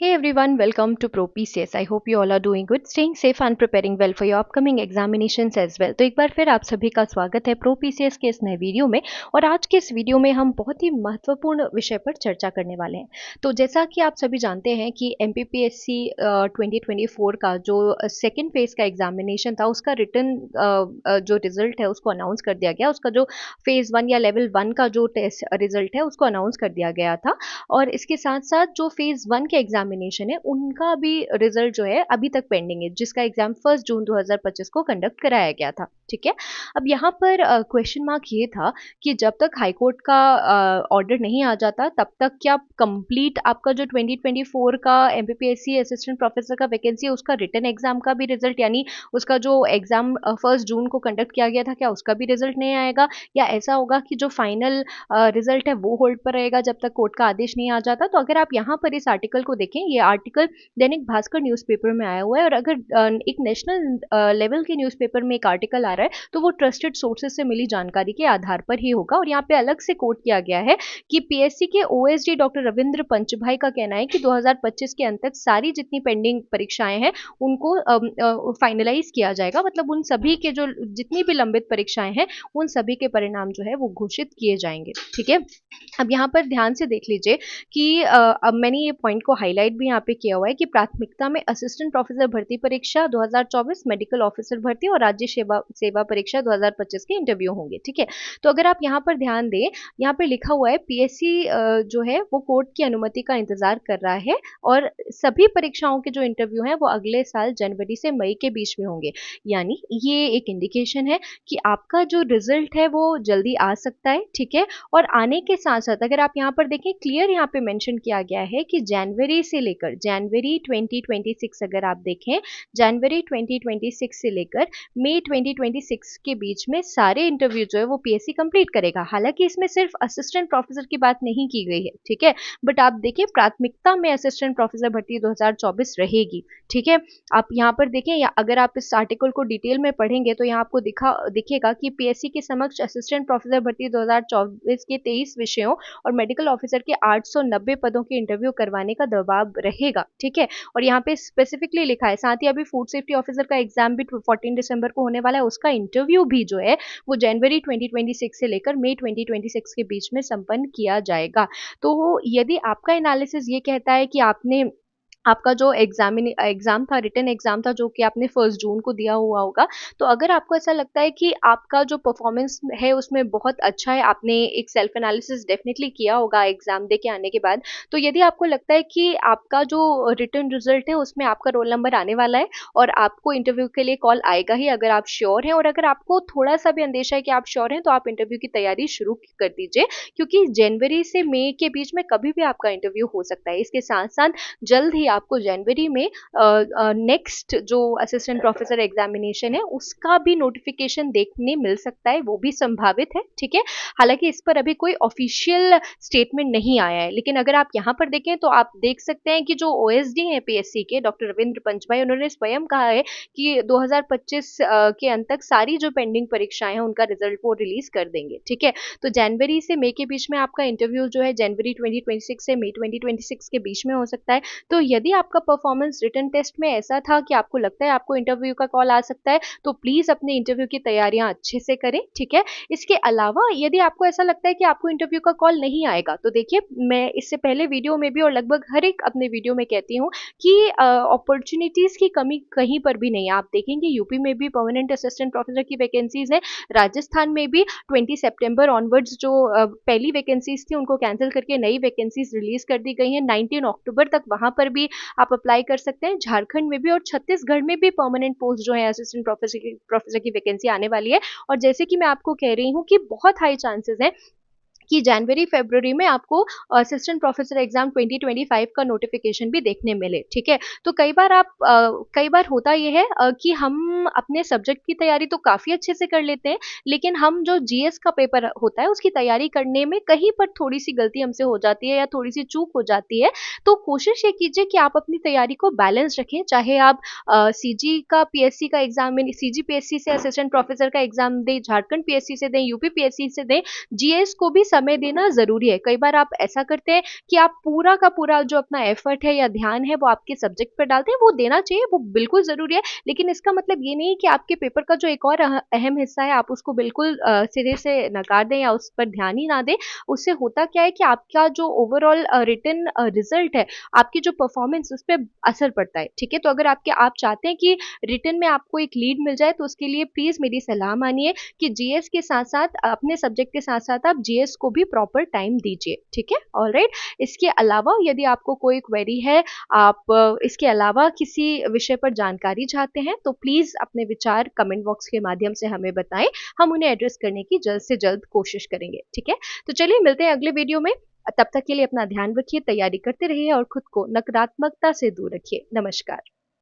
Hey everyone, welcome to Pro PCS. I hope you all are doing good, staying safe and preparing well for your upcoming examinations as well. तो एक बार फिर आप सभी का स्वागत है प्रो पीसीएस के इस नए वीडियो में। और आज के इस वीडियो में हम बहुत ही महत्वपूर्ण विषय पर चर्चा करने वाले हैं। तो जैसा कि आप सभी जानते हैं कि एमपीपीएससी 2024 का जो सेकेंड फेज का एग्जामिनेशन था उसका रिटर्न जो रिजल्ट है उसको अनाउंस कर दिया गया। उसका जो फेज 1 या लेवल 1 का जो टेस्ट रिजल्ट है उसको अनाउंस कर दिया गया था। और इसके साथ साथ जो फेज 1 के एग्जामिनेशन है उनका भी रिजल्ट जो है अभी तक पेंडिंग है, जिसका एग्जाम 1 जून 2025 को कंडक्ट कराया गया था। ठीक है। अब यहाँ पर क्वेश्चन मार्क ये था कि जब तक हाईकोर्ट का ऑर्डर नहीं आ जाता तब तक क्या कंप्लीट आपका जो 2024 का एमपीपीएससी असिस्टेंट प्रोफेसर का वैकेंसी है उसका रिटर्न एग्जाम का भी रिजल्ट, यानी उसका जो एग्जाम 1 जून को कंडक्ट किया गया था, क्या उसका भी रिजल्ट नहीं आएगा, या ऐसा होगा कि जो फाइनल रिजल्ट है वो होल्ड पर रहेगा जब तक कोर्ट का आदेश नहीं आ जाता। तो अगर आप यहाँ पर इस आर्टिकल को देखें, ये आर्टिकल दैनिक भास्कर न्यूज़पेपर में आया हुआ है। और अगर एक नेशनल लेवल के न्यूज़पेपर में एक आर्टिकल आ रहा है तो वो ट्रस्टेड सोर्सेज से मिली जानकारी के आधार पर ही होगा। और यहाँ पे अलग से कोट किया गया है कि पीएससी के ओएसडी डॉक्टर रविंद्र पंचभाई का कहना है कि 2025 के अंत तक सारी जितनी पेंडिंग परीक्षाएं हैं उनको फाइनलाइज किया जाएगा। मतलब उन सभी के जो जितनी भी लंबित परीक्षाएं हैं उन सभी के परिणाम जो है वो घोषित किए जाएंगे। ठीक है। अब यहाँ पर ध्यान से देख लीजिए कि अब मैंने ये पॉइंट को हाईलाइट भी यहाँ पे किया हुआ है कि प्राथमिकता में असिस्टेंट प्रोफेसर भर्ती परीक्षा 2024, मेडिकल ऑफिसर भर्ती और राज्य सेवा सेवा परीक्षा 2025 के इंटरव्यू होंगे। ठीक है। तो अगर आप यहाँ पर ध्यान दें, यहाँ पे लिखा हुआ है पीएससी जो है वो कोर्ट की अनुमति का इंतजार कर रहा है और सभी परीक्षाओं के जो इंटरव्यू हैं वो अगले साल जनवरी से मई के बीच में होंगे। यानी ये एक इंडिकेशन है कि आपका जो रिजल्ट है वो जल्दी आ सकता है। ठीक है। और आने के साथ साथ अगर आप यहाँ पर देखें, क्लियर यहाँ पे मेंशन किया गया है कि जनवरी से लेकर जनवरी 2026, अगर आप देखें जनवरी 2026 से लेकर मई 2026 के बीच में सारे इंटरव्यू जो है वो पीएससी कंप्लीट करेगा। हालांकि इसमें सिर्फ असिस्टेंट प्रोफेसर की बात नहीं की गई है। ठीक है। बट आप देखिए प्राथमिकता में असिस्टेंट प्रोफेसर भर्ती 2024 रहेगी। ठीक है। आप यहाँ पर देखें, या अगर आप इस आर्टिकल को डिटेल में पढ़ेंगे तो यहाँ आपको दिखेगा कि पीएससी के समक्ष असिस्टेंट प्रोफेसर भर्ती 2024 के 23 विषयों और मेडिकल ऑफिसर के 890 पदों के इंटरव्यू करवाने का दबाव रहेगा। ठीक है। और यहाँ पे स्पेसिफिकली लिखा है, साथ ही अभी फूड सेफ्टी ऑफिसर का एग्जाम भी 14 दिसंबर को होने वाला है, उसका इंटरव्यू भी जो है वो जनवरी 2026 से लेकर मई 2026 के बीच में संपन्न किया जाएगा। तो यदि आपका एनालिसिस ये कहता है कि आपका जो एग्जाम था, रिटन एग्जाम था, जो कि आपने 1 जून को दिया हुआ होगा, तो अगर आपको ऐसा लगता है कि आपका जो परफॉर्मेंस है उसमें बहुत अच्छा है, आपने एक सेल्फ एनालिसिस डेफिनेटली किया होगा एग्जाम दे के आने के बाद, तो यदि आपको लगता है कि आपका जो रिटन रिजल्ट है उसमें आपका रोल नंबर आने वाला है और आपको इंटरव्यू के लिए कॉल आएगा ही, अगर आप श्योर हैं, और अगर आपको थोड़ा सा भी अंदेशा है कि आप श्योर हैं, तो आप इंटरव्यू की तैयारी शुरू कर दीजिए, क्योंकि जनवरी से मई के बीच में कभी भी आपका इंटरव्यू हो सकता है। इसके साथ साथ जल्द ही आपको जनवरी में नेक्स्ट जो असिस्टेंट प्रोफेसर एग्जामिनेशन है उसका भी नोटिफिकेशन देखने मिल सकता है, वो भी संभावित है। ठीक है। हालांकि इस पर अभी कोई ऑफिशियल स्टेटमेंट नहीं आया है, लेकिन अगर आप यहाँ पर देखें तो आप देख सकते हैं कि जो ओएसडी है पीएससी के डॉक्टर रविंद्र पंचभाई, उन्होंने स्वयं कहा है कि 2025 के अंत तक सारी जो पेंडिंग परीक्षाएं हैं उनका रिजल्ट वो रिलीज कर देंगे। ठीक है। तो जनवरी से मई के बीच में आपका इंटरव्यू जो है जनवरी 2026 से मई 2026 के बीच में हो सकता है। तो यदि आपका परफॉर्मेंस रिटन टेस्ट में ऐसा था कि आपको लगता है आपको इंटरव्यू का कॉल आ सकता है, तो प्लीज अपने इंटरव्यू की तैयारियां अच्छे से करें। ठीक है। इसके अलावा यदि आपको ऐसा लगता है कि आपको इंटरव्यू का कॉल नहीं आएगा, तो देखिए मैं इससे पहले वीडियो में भी और लगभग हर एक अपने वीडियो में कहती हूँ कि अपॉर्चुनिटीज की कमी कहीं पर भी नहीं है। आप देखेंगे यूपी में भी परमानेंट असिस्टेंट प्रोफेसर की वैकेंसीज है, राजस्थान में भी 20 सितंबर ऑनवर्ड्स जो पहली वैकेंसीज थी उनको कैंसिल करके नई वैकेंसीज रिलीज कर दी गई हैं। 19 अक्टूबर तक वहां पर भी आप अप्लाई कर सकते हैं। झारखंड में भी और छत्तीसगढ़ में भी परमानेंट पोस्ट जो है असिस्टेंट प्रोफेसर की वैकेंसी आने वाली है। और जैसे कि मैं आपको कह रही हूँ कि बहुत हाई चांसेस है कि जनवरी फरवरी में आपको असिस्टेंट प्रोफेसर एग्जाम 2025 का नोटिफिकेशन भी देखने मिले। ठीक है। तो कई बार होता यह है कि हम अपने सब्जेक्ट की तैयारी तो काफी अच्छे से कर लेते हैं, लेकिन हम जो जीएस का पेपर होता है उसकी तैयारी करने में कहीं पर थोड़ी सी गलती हमसे हो जाती है या थोड़ी सी चूक हो जाती है। तो कोशिश ये कीजिए कि आप अपनी तैयारी को बैलेंस रखें, चाहे आप सीजी का पीएससी का एग्जाम में सीजी पीएससी से असिस्टेंट प्रोफेसर का एग्जाम दें, झारखंड पीएससी से दें, यूपी पीएससी से दें, जीएस को भी समय देना ज़रूरी है। कई बार आप ऐसा करते हैं कि आप पूरा का पूरा जो अपना एफर्ट है या ध्यान है वो आपके सब्जेक्ट पे डालते हैं, वो देना चाहिए, वो बिल्कुल ज़रूरी है। लेकिन इसका मतलब ये नहीं कि आपके पेपर का जो एक और अहम हिस्सा है आप उसको बिल्कुल सिरे से नकार दें या उस पर ध्यान ही ना दें। उससे होता क्या है कि आपका जो ओवरऑल रिटन रिजल्ट है, आपकी जो परफॉर्मेंस उस पे असर पड़ता है, ठीक है? तो अगर आप चाहते हैं कि रिटन में आपको एक लीड मिल जाए तो उसके लिए प्लीज़ मेरी सलाह मानिए कि जीएस के साथ-साथ अपने सब्जेक्ट के साथ-साथ आप जीएस को भी प्रॉपर टाइम दीजिए, ठीक है? ऑलराइट। इसके अलावा यदि आपको कोई क्वेरी है, आप इसके अलावा किसी विषय पर जानकारी चाहते हैं तो प्लीज़ अपने विचार कमेंट बॉक्स के माध्यम से हमें बताएँ। हम उन्हें एड्रेस करने की जल्द से जल्द कोशिश करेंगे, ठीक है? तो चलिए मिलते हैं अगले वीडियो में। तब तक के लिए अपना ध्यान रखिए, तैयारी करते रहिए और खुद को नकारात्मकता से दूर रखिए। नमस्कार।